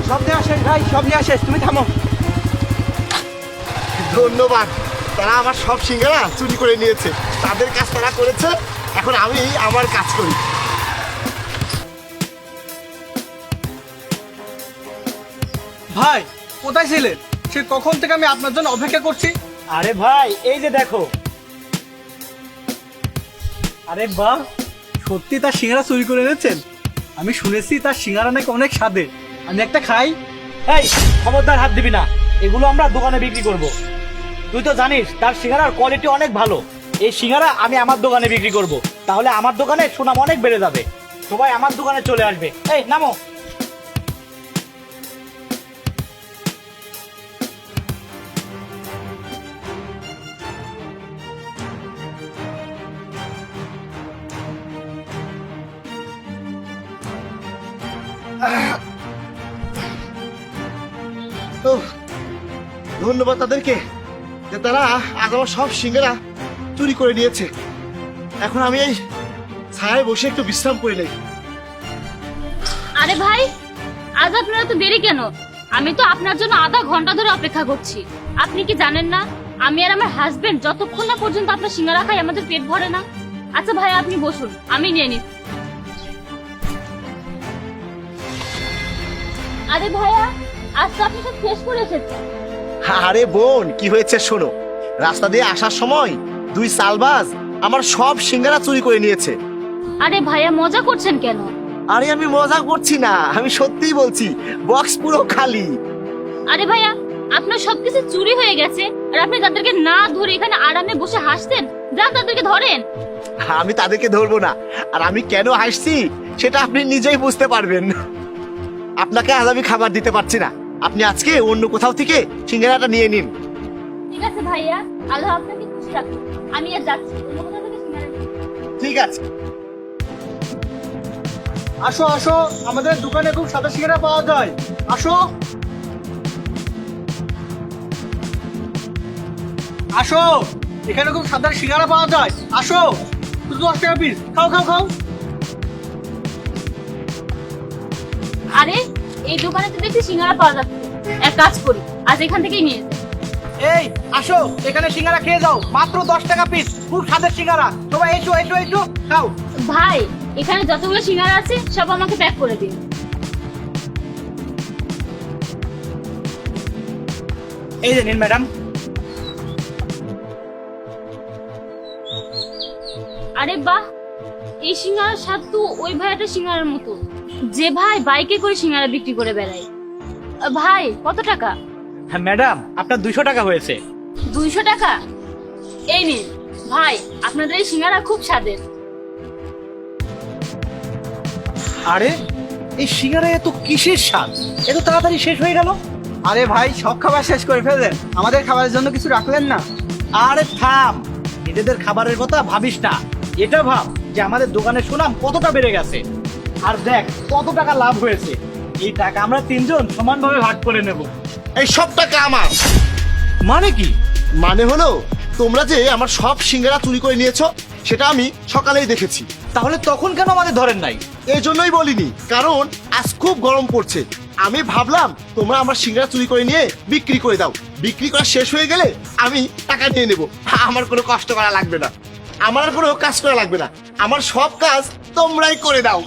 সব নেওয়া শেষ ভাই, সব নেওয়া শেষ, তুমি থামো। ধন্যবাদ। তারা আমার সব সিঙ্গারা চুরি করে নিয়েছে, তাদের কাজ তারা করেছে, এখন আমি আমার কাজ করি। ভাই কোথায় ছিলেন? সে কখন থেকে আমি আপনার জন্য অপেক্ষা করছি। আরে ভাই এই যে দেখো। আরে বাহ, সত্যি তার সিঙ্গারা চুরি করে এনেছেন? আমি শুনেছি তার সিঙ্গারা নাকি অনেক স্বাদে, আমি একটা খাই। এই খবরদার হাত দিবি না, এগুলো আমরা দোকানে বিক্রি করব। তুই তো জানিস তার সিঙ্গারার কোয়ালিটি অনেক ভালো। এই সিঙ্গারা আমি আমার দোকানে বিক্রি করব, তাহলে আমার দোকানে সুনাম অনেক বেড়ে যাবে, সবাই আমার দোকানে চলে আসবে। এই নামো। তো ধন্যবাদ তাদেরকে যে তারা আজ আমার সব সিঙ্গারা চুরি করে নিয়েছে। এখন আমি এই ছায়ায় বসে একটু বিশ্রাম করে নেই। আরে ভাই, আজ আপনারা তো দেরি কেন? আমি তো আপনার জন্য আধা ঘন্টা ধরে অপেক্ষা করছি। আপনি কি জানেন না আমি আর আমার হাজবেন্ড যতক্ষণ না পর্যন্ত আপনার সিঙ্গারা খাই আমাদের পেট ভরে না। আচ্ছা ভাই আপনি বসুন, আমি নিয়ে নিচ্ছি। আরে ভাইয়া, আজ তো আপনি সব শেষ করে এসেছেন। আরে বোন, কি হয়েছে শোনো। রাস্তা দিয়ে আসার সময় দুই সালবাজ আমার সব সিঙ্গারা চুরি করে নিয়েছে। আরে ভাইয়া মজা করছেন কেন? আরে আমি মজা করছি না, আমি সত্যিই বলছি, বক্স পুরো খালি। আরে ভাইয়া, আপনার সবকিছু চুরি হয়ে গেছে আর আপনি তাদেরকে না ধরে এখানে আরামে বসে হাসতেন। যান তাদেরকে ধরেন। আমি তাদেরকে ধরবো না, আর আমি কেন হাসছি সেটা আপনি নিজেই বুঝতে পারবেন। আপনাকে আজ আমি খাবার দিতে পারছি না, আপনি আজকে অন্য কোথাও থেকে সিঙ্গারাটা নিয়ে নিন। ঠিক আছে ভাইয়া, আল্লাহ আপনাকে খুশি রাখুন। আমি আর যাচ্ছি, অন্য কোথাও থেকে সিঙ্গারা নিয়ে। ঠিক আছে। আসো আসো, আমাদের দোকানে খুব সাদা সিঙ্গারা পাওয়া যায়, আসো আসো, এখানে খুব সাদা সিঙ্গারা পাওয়া যায়, আসো। শুধু 10 টাকা পিস, খাও খাও খাও। আরে এই দোকানে তো দেখছি সিঙ্গারা পাওয়া যাচ্ছে, এক কাজ করি আজ এখান থেকেই নিয়ে যাই। এই আসো, এখানে সিঙ্গারা খেয়ে যাও, মাত্র 10 টাকা পিস, খুব স্বাদের সিঙ্গারা। সবাই এসো এসো এসো, খাও। ভাই এখানে যতগুলো সিঙ্গারা আছে সব আমাকে প্যাক করে দিন। এই যে নিন ম্যাডাম। আরে বাহ, এই সিঙ্গারার স্বাদ তো ওই ভাইয়াটা সিঙ্গারার মতো, যে ভাই বাইকে করে সিঙ্গারা বিক্রি করে বেড়ায়। ভাই কত টাকা? হ্যাঁ ম্যাডাম, আপনার 200 টাকা হয়েছে। 200 টাকা? এই নিন ভাই, আপনাদের এই সিঙ্গারা খুব স্বাদের। আরে এই সিঙ্গারা এত কিসের স্বাদ, এত তাড়াতাড়ি শেষ হয়ে গেল? আরে ভাই, সব খাবার শেষ করে ফেললেন, আমাদের খাবারের জন্য কিছু রাখলেন না? আরে থাম, নিজেদের খাবারের কথা ভাবিস না, এটা ভাব যে আমাদের দোকানের সুনাম কতটা বেড়ে গেছে। আর দেখ কত টাকা লাভ হয়েছে, এই টাকা আমরা 3 জন সমানভাবে ভাগ করে নেব। এই সব টাকা আমার। মানে কি? মানে হলো তোমরা যে আমার সব সিঙ্গারা চুরি করে নিয়েছো সেটা আমি সকালেই দেখেছি। তাহলে তখন কেন আমাদের ধরেন নাই? এই জন্যই বলিনি, কারণ আজ খুব গরম পড়ছে। আমি ভাবলাম তোমরা আমার সিঙ্গারা চুরি করে নিয়ে বিক্রি করে দাও, বিক্রি করা শেষ হয়ে গেলে আমি টাকা নিয়ে নেব। আমার কোনো কষ্ট করা লাগবে না, আমার আর কোনো কাজ করা লাগবে না, আমার সব কাজ তোমরাই করে দাও।